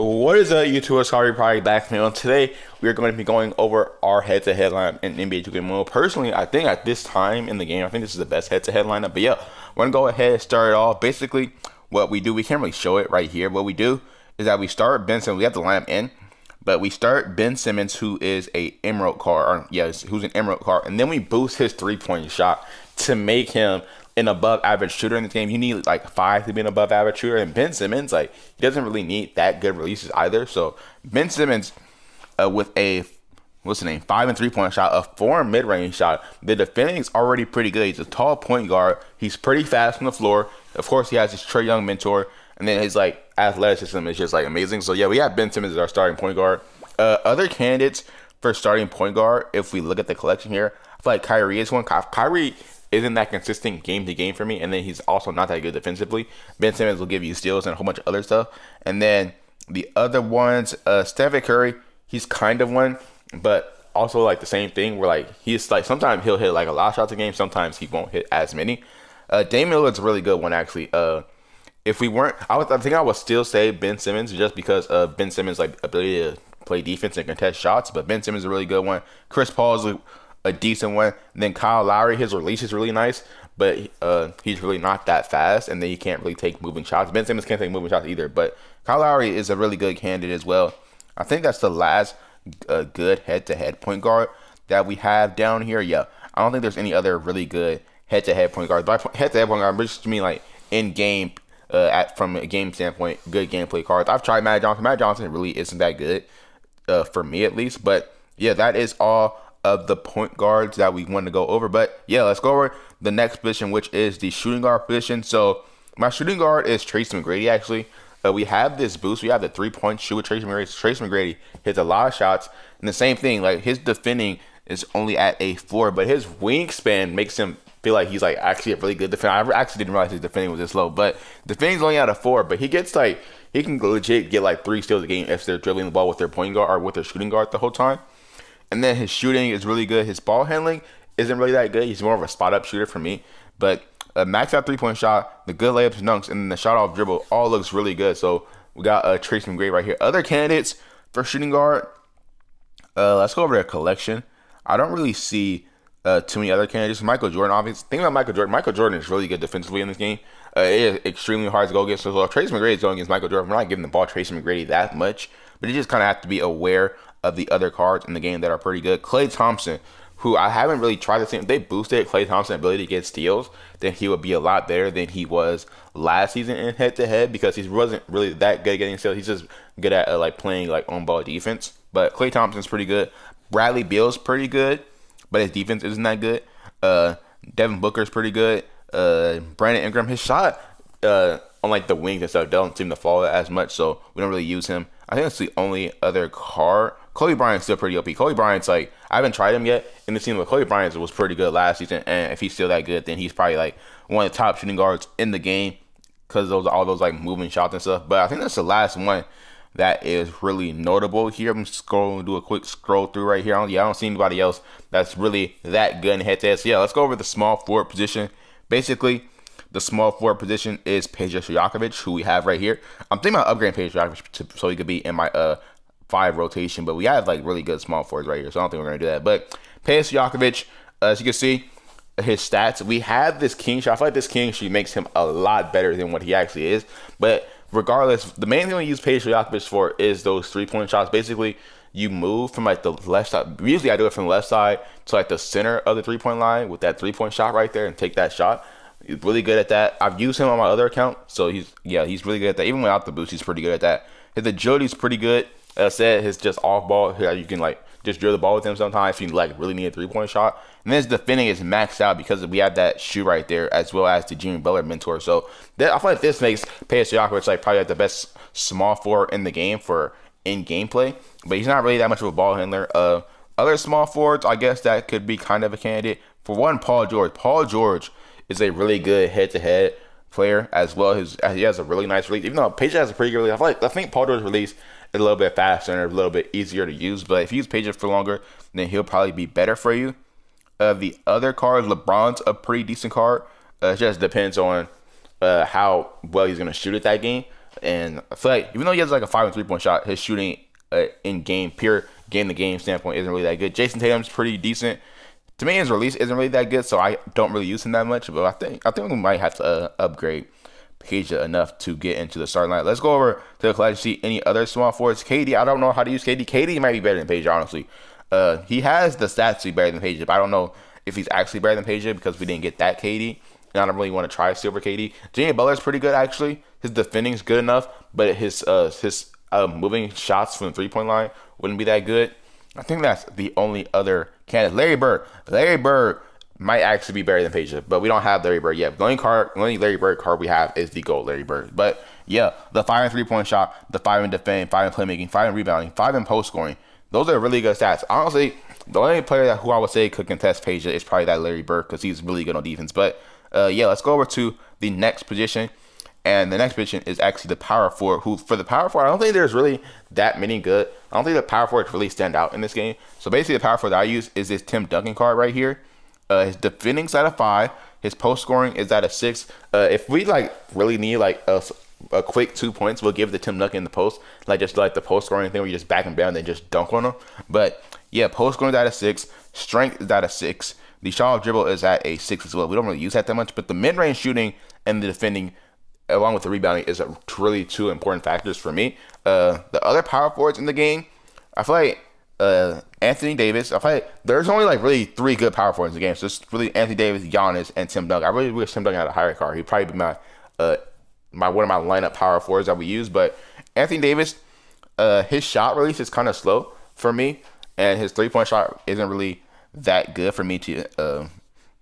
What is up, YouTube? Sorry, probably back on. Today, we are going to be going over our head-to-head lineup in NBA 2K Mobile. Personally, I think at this time in the game, I think this is the best head-to-head lineup. But yeah, we're going to go ahead and start it off. Basically, what we do, we can't really show it right here. What we do is that we start Ben Simmons. We have the lineup in, but we start Ben Simmons, who is a emerald card. Or, yes, who's an emerald card. And then we boost his three-point shot to make him an above average shooter in the game. You need like 5 to be an above average shooter, and Ben Simmons, like, he doesn't really need that good releases either. So Ben Simmons with a 5 and 3-point shot, a 4 mid-range shot. The defending is already pretty good. He's a tall point guard. He's pretty fast on the floor. Of course, he has his Trae Young mentor, and then his like athleticism is just like amazing. So yeah, we have Ben Simmons as our starting point guard. Other candidates for starting point guard, if we look at the collection here, I feel like Kyrie is one. Kyrie isn't that consistent game to game for me, and then he's also not that good defensively. Ben Simmons will give you steals and a whole bunch of other stuff. And then the other ones, Stephen Curry, he's kind of one, but also like the same thing where like he's like sometimes he'll hit like a lot of shots a game, sometimes he won't hit as many. Damian Lillard's a really good one actually. If we weren't, I think I would still say Ben Simmons just because of Ben Simmons' like ability to play defense and contest shots. But Ben Simmons is a really good one. Chris Paul is a decent one. And then Kyle Lowry, his release is really nice, but he's really not that fast, and then he can't really take moving shots. Ben Simmons can't take moving shots either, but Kyle Lowry is a really good candidate as well. I think that's the last good head-to-head point guard that we have down here. Yeah, I don't think there's any other really good head-to-head point guards. By head-to-head point guard, I just mean like in game, from a game standpoint, good gameplay cards. I've tried Matt Johnson. Matt Johnson really isn't that good for me at least, but yeah, that is all of the point guards that we want to go over. But yeah, let's go over the next position, which is the shooting guard position. So my shooting guard is Tracy McGrady. Actually, we have this boost. We have the 3-point shoot with Tracy McGrady. Tracy McGrady hits a lot of shots, and the same thing, like his defending is only at a 4, but his wingspan makes him feel like he's like actually a really good defender. I actually didn't realize his defending was this low, but defending's only at a 4, but he gets like, he can legit get like 3 steals a game if they're dribbling the ball with their point guard or with their shooting guard the whole time. And then his shooting is really good. His ball handling isn't really that good. He's more of a spot-up shooter for me. But a max-out 3-point shot, the good layups and dunks, and then the shot-off dribble all looks really good. So we got Tracy McGrady right here. Other candidates for shooting guard, let's go over their collection. I don't really see too many other candidates. Michael Jordan, obviously. Think about Michael Jordan is really good defensively in this game. It is extremely hard to go against. So if Tracy McGrady is going against Michael Jordan, we're not giving the ball to Tracy McGrady that much. But you just kind of have to be aware of the other cards in the game that are pretty good. Klay Thompson, who I haven't really tried to see. If they boosted Klay Thompson's ability to get steals, then he would be a lot better than he was last season in head-to-head, because he wasn't really that good at getting steals. He's just good at like playing like on-ball defense. But Klay Thompson's pretty good. Bradley Beal's pretty good, but his defense isn't that good. Devin Booker's pretty good. Brandon Ingram, his shot on like the wings and stuff don't seem to fall as much, so we don't really use him. I think that's the only other card. Kobe Bryant's still pretty OP. Kobe Bryant's like, I haven't tried him yet in the team, but Kobe Bryant was pretty good last season, and if he's still that good, then he's probably like one of the top shooting guards in the game because all those like moving shots and stuff. But I think that's the last one that is really notable here. I'm scrolling, do a quick scroll through right here. I don't see anybody else that's really that good in head-to-head. So yeah, let's go over the small forward position. Basically, the small forward position is Peja Stojakovic, who we have right here. I'm thinking about upgrading Peja Stojakovic so he could be in my 5 rotation, but we have like really good small forwards right here, so I don't think we're gonna do that. But Peja Stojakovic, as you can see, his stats, we have this king shot. I feel like this king shot makes him a lot better than what he actually is. But regardless, the main thing we use Peja Stojakovic for is those 3-point shots. Basically, you move from like the left side. Usually I do it from the left side to like the center of the 3-point line with that 3-point shot right there and take that shot. He's really good at that. I've used him on my other account, so he's really good at that. Even without the boost, he's pretty good at that. His agility's pretty good. As I said, his just off ball, you can like just drill the ball with him sometimes if you like really need a 3-point shot. And then his defending is maxed out because we have that shoe right there, as well as the Jimmy Butler mentor. So I feel like this makes Peja Stojakovic like probably like the best small forward in the game for in gameplay. But he's not really that much of a ball handler. Other small forwards, I guess that could be kind of a candidate. For one, Paul George. Paul George is a really good head-to-head player as well. He has a really nice release. Even though Peja has a pretty good release, I think Paul George's release is a little bit faster and a little bit easier to use. But if you use Peja for longer, then he'll probably be better for you. The other cards, LeBron's a pretty decent card. It just depends on how well he's going to shoot at that game. And I feel like even though he has like a 5 and 3-point shot, his shooting in game, pure game to game standpoint, isn't really that good. Jason Tatum's pretty decent. To me, his release isn't really that good, so I don't really use him that much. But I think we might have to upgrade Peja enough to get into the starting line. Let's go over to the collection, see any other small forwards. KD, I don't know how to use KD. KD might be better than Peja, honestly. He has the stats to be better than Peja, but I don't know if he's actually better than Peja because we didn't get that KD. And I don't really want to try silver KD. Jimmy Butler's pretty good, actually. His defending's good enough, but his moving shots from the 3-point line wouldn't be that good. I think that's the only other candidate. Larry Bird might actually be better than Peja, but we don't have Larry Bird yet. The only Larry Bird card we have is the GOAT Larry Bird. But yeah, the 5 and 3-point shot, the 5 in defending, 5 in playmaking, 5 in rebounding, 5 in post scoring. Those are really good stats. Honestly, the only player who I would say could contest Peja is probably that Larry Bird because he's really good on defense. But yeah, let's go over to the next position. And the next position is actually the power forward. Who for the power forward, I don't think there's really that many good. I don't think the power forwards really stand out in this game. So basically, the power forward that I use is this Tim Duncan card right here. His defending's at a 5. His post scoring is at a 6. If we like really need like a quick 2 points, we'll give the Tim Duncan in the post, like just like the post scoring thing where you just back him down and then just dunk on him. But yeah, post scoring is at a 6. Strength is at a 6. The shot of dribble is at a 6 as well. We don't really use that much, but the mid range shooting and the defending, along with the rebounding, is really 2 important factors for me. The other power forwards in the game, I feel like Anthony Davis. I feel like there's only like really 3 good power forwards in the game. So it's really Anthony Davis, Giannis, and Tim Duncan. I really wish Tim Duncan had a higher card. He'd probably be my one of my lineup power forwards that we use. But Anthony Davis, his shot release is kind of slow for me, and his 3-point shot isn't really that good for me to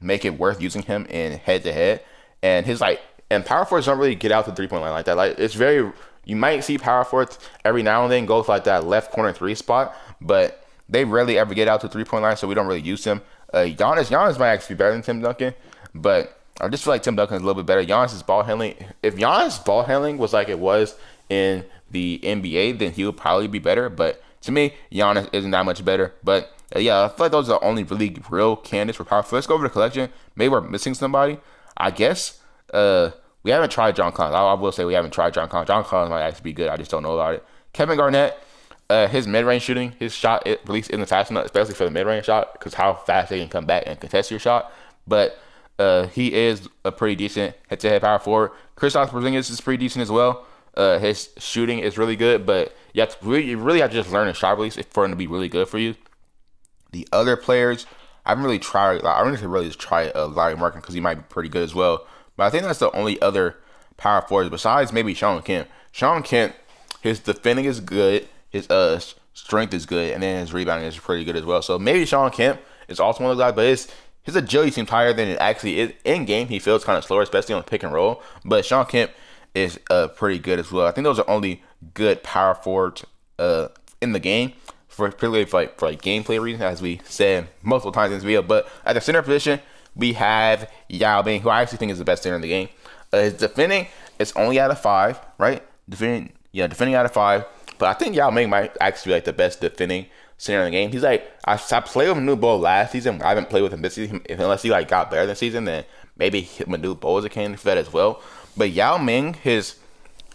make it worth using him in head to head. And his and power forwards don't really get out the 3-point line like that. Like it's very, you might see power forwards every now and then go for like that left corner 3 spot, but they rarely ever get out to the 3-point line, so we don't really use him. Giannis might actually be better than Tim Duncan, but I just feel like Tim Duncan is a little bit better. Giannis' ball handling, if Giannis' ball handling was like it was in the NBA, then he would probably be better. But to me, Giannis isn't that much better. But yeah, I feel like those are the only really real candidates for power forward. Let's go over the collection. Maybe we're missing somebody. I guess we haven't tried John Collins. I will say we haven't tried John Collins. John Collins might actually be good. I just don't know about it. Kevin Garnett, his mid-range shooting, his shot release isn't fast enough, especially for the mid-range shot, because how fast they can come back and contest your shot. But he is a pretty decent head-to-head power forward. Kristaps Porzingis is pretty decent as well. His shooting is really good, but you really have to just learn a shot release for him to be really good for you. The other players, I haven't really tried. I don't really just try Larry Markin because he might be pretty good as well. But I think that's the only other power forwards besides maybe Sean Kemp. Sean Kemp, his defending is good, his strength is good, and then his rebounding is pretty good as well. So maybe Sean Kemp is also one of those guys, but his agility seems higher than it actually is. In game, he feels kind of slower, especially on the pick and roll. But Sean Kemp is pretty good as well. I think those are only good power forwards in the game for gameplay reasons, as we said multiple times in this video. But at the center position, we have Yao Ming, who I actually think is the best center in the game. His defending is only at a 5, right? Defending out of 5. But I think Yao Ming might actually be like the best defending center in the game. He's like, I played with Manu Bol last season. I haven't played with him this season. Unless he like got better this season, then maybe Manu Bol is a candidate for that as well. But Yao Ming, his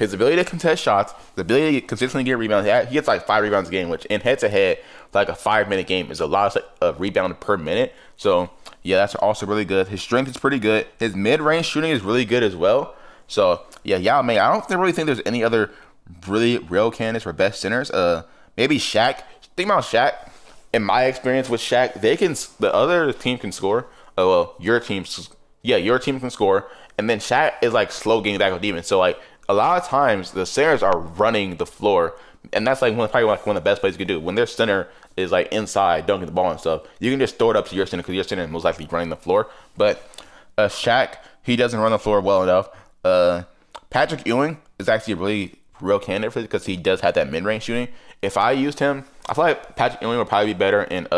ability to contest shots, the ability to consistently get rebounds, he gets like 5 rebounds a game, which in head-to-head, like a 5-minute game, is a lot of rebound per minute. So, yeah, that's also really good. His strength is pretty good. His mid-range shooting is really good as well. So, yeah, Yao Ming, I don't really think there's any other really real candidates for best centers. Maybe Shaq. Think about Shaq. In my experience with Shaq, the other team can score. Your team can score. And then Shaq is like slow getting back on defense. So like a lot of times the centers are running the floor, and that's like probably one of the best plays you can do. When their center is like inside dunking the ball and stuff, you can just throw it up to your center because your center is most likely running the floor. But Shaq, he doesn't run the floor well enough. Patrick Ewing is actually a really real candidate for it because he does have that mid-range shooting. If I used him, I feel like Patrick Ewing would probably be better in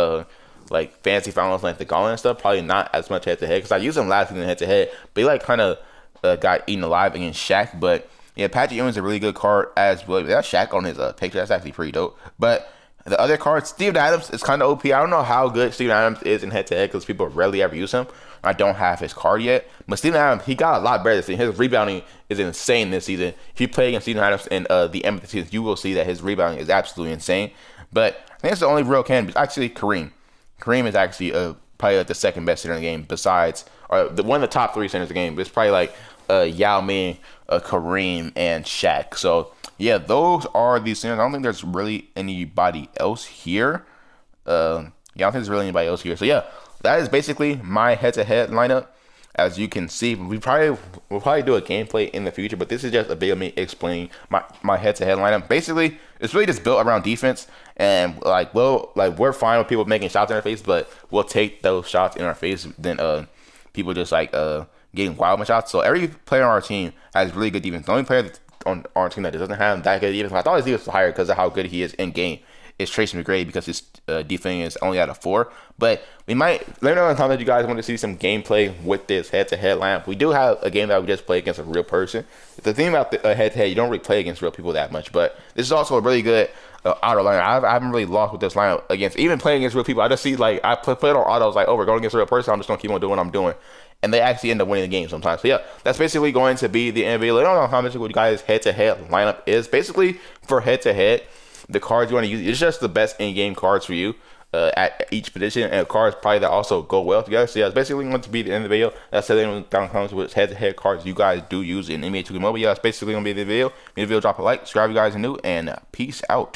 like fantasy finals like the Gauntlet and stuff. Probably not as much head to head because I used him last season head to head, but he like kind of got eaten alive against Shaq. But yeah, Patrick Ewing's a really good card as well. That's Shaq on his picture. That's actually pretty dope. But the other card, Steven Adams, is kind of OP. I don't know how good Steven Adams is in head to head because people rarely ever use him. I don't have his card yet. But Steven Adams, he got a lot better this season. His rebounding is insane this season. If you play against Steven Adams in the end of the season, you will see that his rebounding is absolutely insane. But I think it's the only real candidate. Actually, Kareem. Kareem is actually probably like the second best center in the game besides, or one of the top 3 centers in the game. It's probably like Yao Ming, Kareem, and Shaq. So, yeah, those are the centers. I don't think there's really anybody else here. Yeah, I don't think there's really anybody else here. So, yeah, that is basically my head-to-head lineup. As you can see, we'll probably do a gameplay in the future, but this is just a video of me explaining my head-to-head lineup. Basically, it's really just built around defense, and we're fine with people making shots in our face, but we'll take those shots in our face than people just getting wild shots. So every player on our team has really good defense. The only player on our team that doesn't have that good defense, I thought his defense was higher because of how good he is in game, is Tracy McGrady, because his defense is only at a 4. But we might let me know in the comments if you guys want to see some gameplay with this head-to-head lineup. We do have a game that we just play against a real person. The thing about the head-to-head, you don't really play against real people that much. But this is also a really good auto lineup. I haven't really lost with this lineup against even playing against real people. I just see I play it on auto. I was like, oh, we're going against a real person. I'm just gonna keep on doing what I'm doing. And they actually end up winning the game sometimes. So yeah, that's basically going to be the NBA. Let me know in the comments what you guys' head-to-head lineup is. Basically, for head-to-head, the cards you want to use, it's just the best in-game cards for you at each position, and cards probably that also go well together. So yeah, it's basically going to be the end of the video. That's it. Down in the comments with head-to-head cards you guys do use in NBA 2K Mobile. Yeah, that's basically going to be the video. Make the video, drop a like, subscribe if you guys are new, and peace out.